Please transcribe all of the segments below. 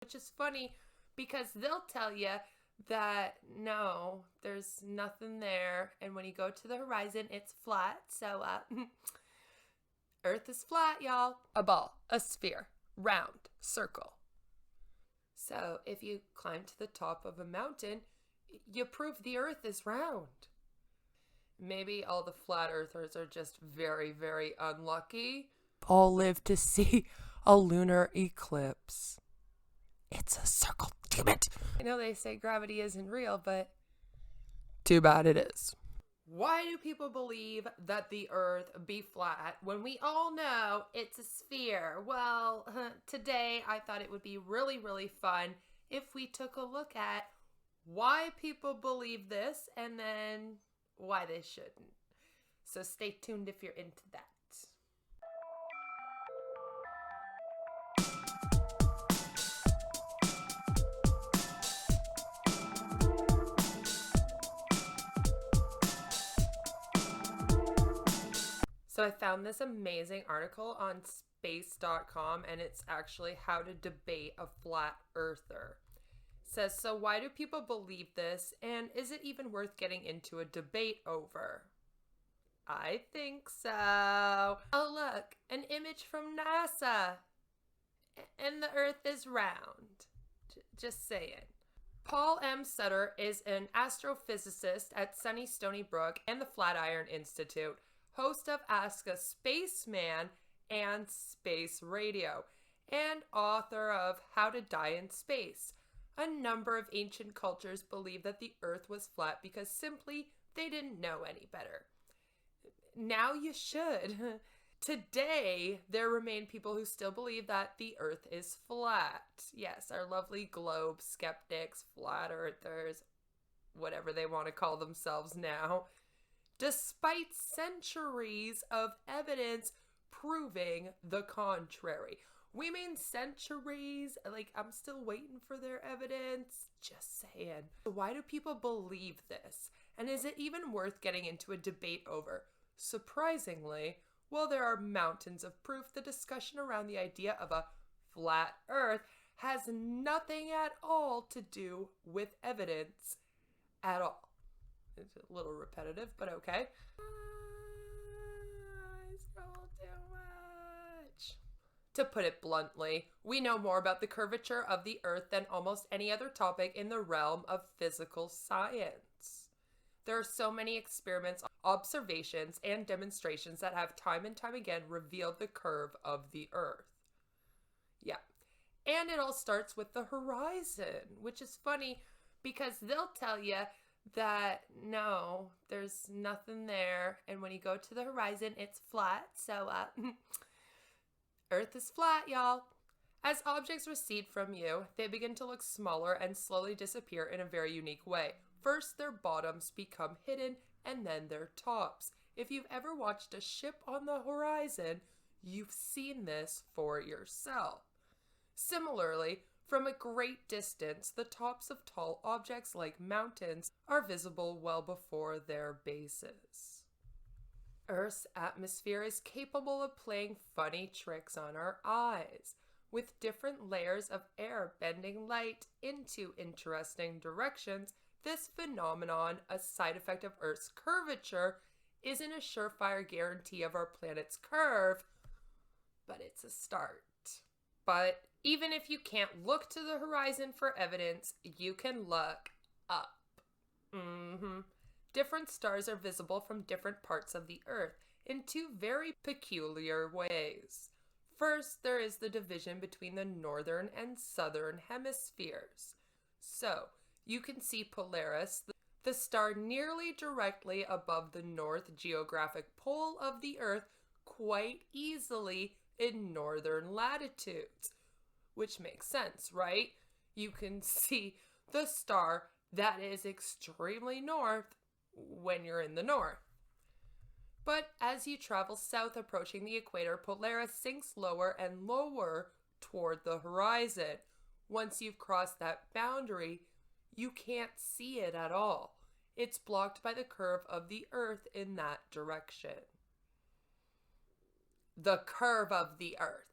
which is funny because they'll tell you that no, there's nothing there, and when you go to the horizon, it's flat. So Earth is flat, y'all. A ball, a sphere, round, circle. So if you climb to the top of a mountain, you prove the Earth is round. Maybe all the flat earthers are just very, very unlucky. All live to see a lunar eclipse. It's a circle, damn it. I know they say gravity isn't real, but too bad it is. Why do people believe that the Earth be flat when we all know it's a sphere? Well, today I thought it would be really, really fun if we took a look at why people believe this and then why they shouldn't. So stay tuned if you're into that. So I found this amazing article on space.com, and it's actually how to debate a flat earther. It says, so why do people believe this, and is it even worth getting into a debate over? I think so. Oh look, an image from NASA. And the Earth is round. Just saying. Paul M. Sutter is an astrophysicist at sunny Stony Brook and the Flatiron Institute, host of Ask a Spaceman and Space Radio, and author of How to Die in Space. A number of ancient cultures believed that the Earth was flat because simply they didn't know any better. Now you should. Today, there remain people who still believe that the Earth is flat. Yes, our lovely globe skeptics, flat earthers, whatever they want to call themselves now, despite centuries of evidence proving the contrary. We mean centuries, like I'm still waiting for their evidence, just saying. Why do people believe this? And is it even worth getting into a debate over? Surprisingly, while there are mountains of proof, the discussion around the idea of a flat Earth has nothing at all to do with evidence at all. It's a little repetitive, but okay. I scroll too much. To put it bluntly, we know more about the curvature of the Earth than almost any other topic in the realm of physical science. There are so many experiments, observations, and demonstrations that have time and time again revealed the curve of the Earth. Yeah. And it all starts with the horizon, which is funny because they'll tell you that no, there's nothing there, and when you go to the horizon, it's flat. So Earth is flat, y'all. As objects recede from you, they begin to look smaller and slowly disappear in a very unique way. First, their bottoms become hidden, and then their tops. If you've ever watched a ship on the horizon, you've seen this for yourself. Similarly, from a great distance, the tops of tall objects like mountains are visible well before their bases. Earth's atmosphere is capable of playing funny tricks on our eyes, with different layers of air bending light into interesting directions. This phenomenon, a side effect of Earth's curvature, isn't a surefire guarantee of our planet's curve, but it's a start. But even if you can't look to the horizon for evidence, you can look up. Different stars are visible from different parts of the Earth in two very peculiar ways. First, there is the division between the northern and southern hemispheres. So, you can see Polaris, the star nearly directly above the north geographic pole of the Earth, quite easily in northern latitudes. Which makes sense, right? You can see the star that is extremely north when you're in the north. But as you travel south approaching the equator, Polaris sinks lower and lower toward the horizon. Once you've crossed that boundary, you can't see it at all. It's blocked by the curve of the Earth in that direction. The curve of the Earth.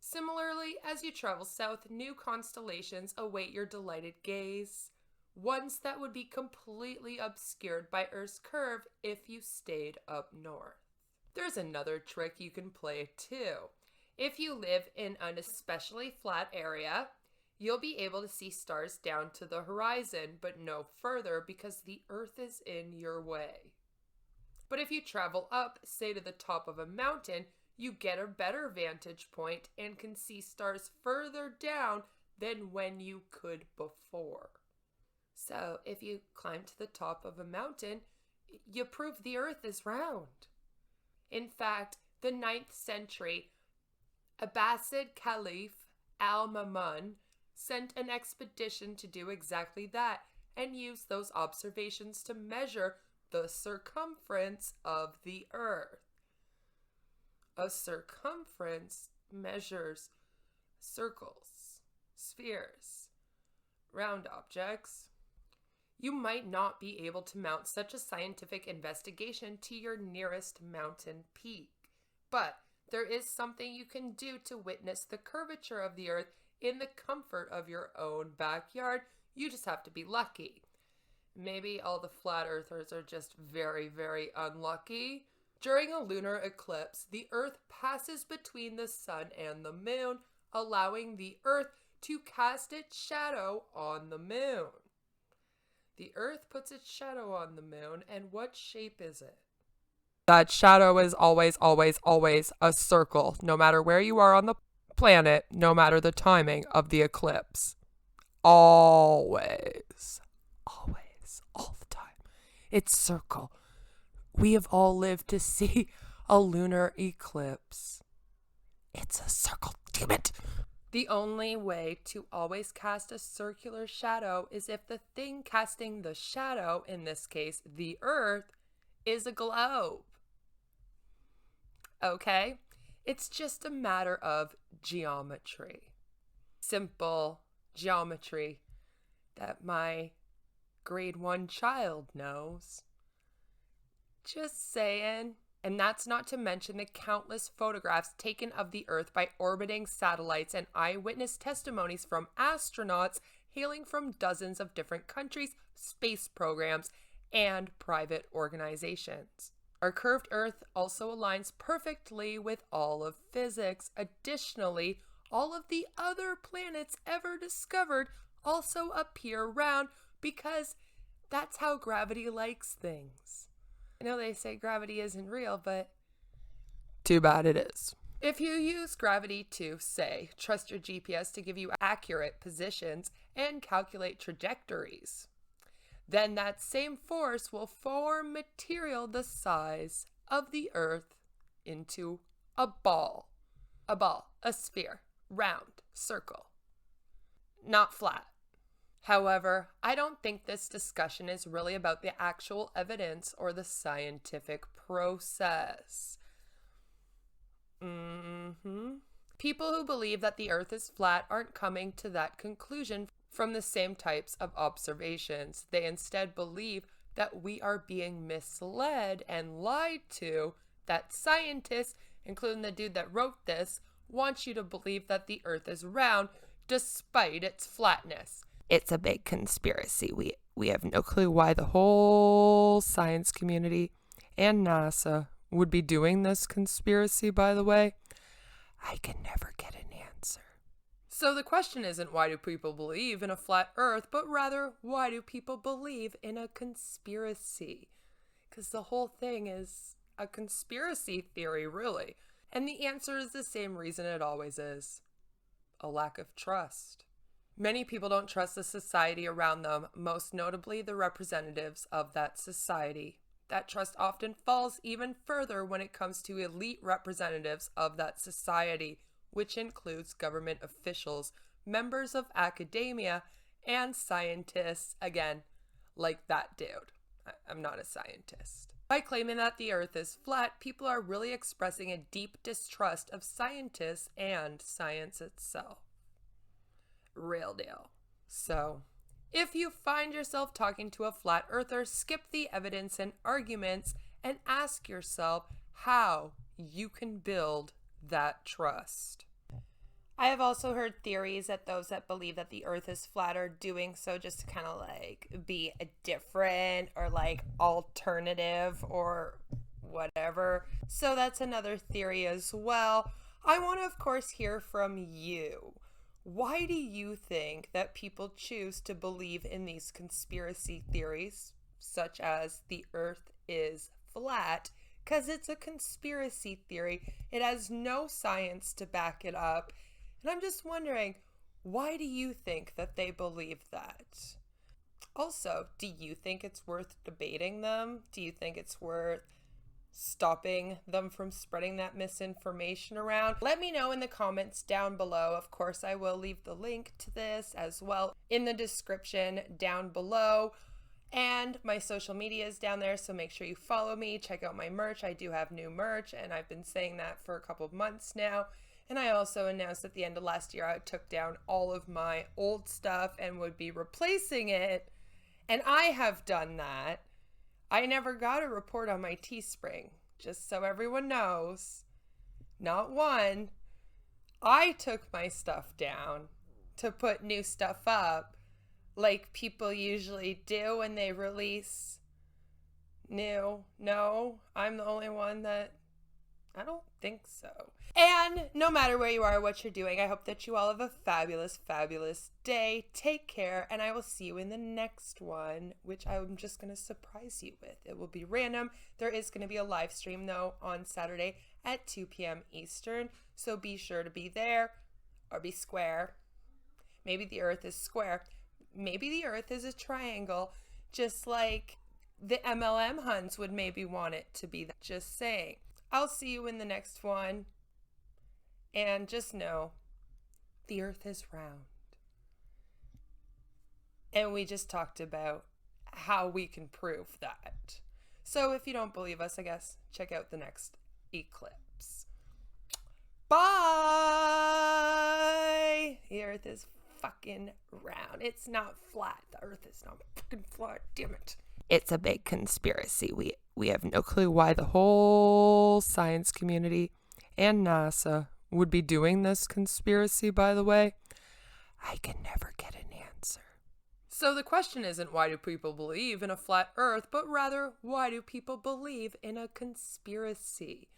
Similarly, as you travel south, new constellations await your delighted gaze, ones that would be completely obscured by Earth's curve if you stayed up north. There's another trick you can play too. If you live in an especially flat area, you'll be able to see stars down to the horizon, but no further because the Earth is in your way. But if you travel up, say to the top of a mountain, you get a better vantage point and can see stars further down than when you could before. So if you climb to the top of a mountain, you prove the Earth is round. In fact, the 9th century Abbasid Caliph Al-Ma'mun sent an expedition to do exactly that and use those observations to measure the circumference of the Earth. A circumference measures circles, spheres, round objects. You might not be able to mount such a scientific investigation to your nearest mountain peak, but there is something you can do to witness the curvature of the Earth in the comfort of your own backyard. You just have to be lucky. Maybe all the flat earthers are just very, very unlucky. During a lunar eclipse, the Earth passes between the sun and the moon, allowing the Earth to cast its shadow on the moon. The Earth puts its shadow on the moon, and what shape is it? That shadow is always, always, always a circle, no matter where you are on the planet, no matter the timing of the eclipse. Always, always, all the time. It's circle. We have all lived to see a lunar eclipse. It's a circle, damn it. The only way to always cast a circular shadow is if the thing casting the shadow, in this case, the Earth, is a globe. Okay? It's just a matter of geometry. Simple geometry that my grade 1 child knows. Just saying. And that's not to mention the countless photographs taken of the Earth by orbiting satellites and eyewitness testimonies from astronauts hailing from dozens of different countries, space programs, and private organizations. Our curved Earth also aligns perfectly with all of physics. Additionally, all of the other planets ever discovered also appear round because that's how gravity likes things. I know they say gravity isn't real, but too bad it is. If you use gravity to, say, trust your GPS to give you accurate positions and calculate trajectories, then that same force will form material the size of the Earth into a ball. A ball, a sphere, round, circle. Not flat. However, I don't think this discussion is really about the actual evidence or the scientific process. People who believe that the Earth is flat aren't coming to that conclusion from the same types of observations. They instead believe that we are being misled and lied to, that scientists, including the dude that wrote this, want you to believe that the Earth is round despite its flatness. It's a big conspiracy. We have no clue why the whole science community and NASA would be doing this conspiracy, by the way. I can never get an answer. So the question isn't why do people believe in a flat Earth, but rather why do people believe in a conspiracy? Because the whole thing is a conspiracy theory, really. And the answer is the same reason it always is. A lack of trust. Many people don't trust the society around them, most notably the representatives of that society. That trust often falls even further when it comes to elite representatives of that society, which includes government officials, members of academia, and scientists, again, like that dude. I'm not a scientist. By claiming that the Earth is flat, people are really expressing a deep distrust of scientists and science itself. Real deal. So, if you find yourself talking to a flat earther, skip the evidence and arguments and ask yourself how you can build that trust. I have also heard theories that those that believe that the earth is flat are doing so just to kind of like be a different or like alternative or whatever. So that's another theory as well. I want to, of course, hear from you. Why do you think that people choose to believe in these conspiracy theories, such as the earth is flat? Because it's a conspiracy theory. It has no science to back it up. And I'm just wondering, why do you think that they believe that? Also, do you think it's worth debating them? Do you think it's worth stopping them from spreading that misinformation around? Let me know in the comments down below. Of course, I will leave the link to this as well in the description down below. And my social media is down there, so make sure you follow me. Check out my merch. I do have new merch, and I've been saying that for a couple of months now. And I also announced at the end of last year I took down all of my old stuff and would be replacing it. And I have done that. I never got a report on my Teespring, just so everyone knows. Not one. I took my stuff down to put new stuff up, like people usually do when they release new. No, I'm the only one that... I don't think so. And no matter where you are or what you're doing, I hope that you all have a fabulous, fabulous day. Take care, and I will see you in the next one, which I'm just going to surprise you with. It will be random. There is going to be a live stream, though, on Saturday at 2 p.m. Eastern, so be sure to be there or be square. Maybe the earth is square. Maybe the earth is a triangle, just like the MLM hunts would maybe want it to be. Just saying. I'll see you in the next one. And just know, the earth is round. And we just talked about how we can prove that. So if you don't believe us, I guess, check out the next eclipse. Bye! The earth is fucking round. It's not flat. The earth is not fucking flat. Damn it. It's a big conspiracy. We have no clue why the whole science community and NASA would be doing this conspiracy, by the way. I can never get an answer. So the question isn't why do people believe in a flat earth, but rather why do people believe in a conspiracy?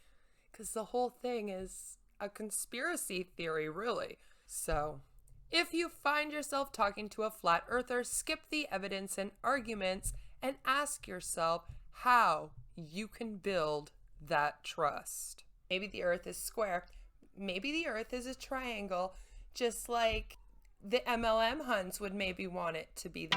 Because the whole thing is a conspiracy theory, really. So if you find yourself talking to a flat earther, skip the evidence and arguments and ask yourself how you can build that trust. Maybe the earth is square. Maybe the earth is a triangle, just like the MLM hunts would maybe want it to be.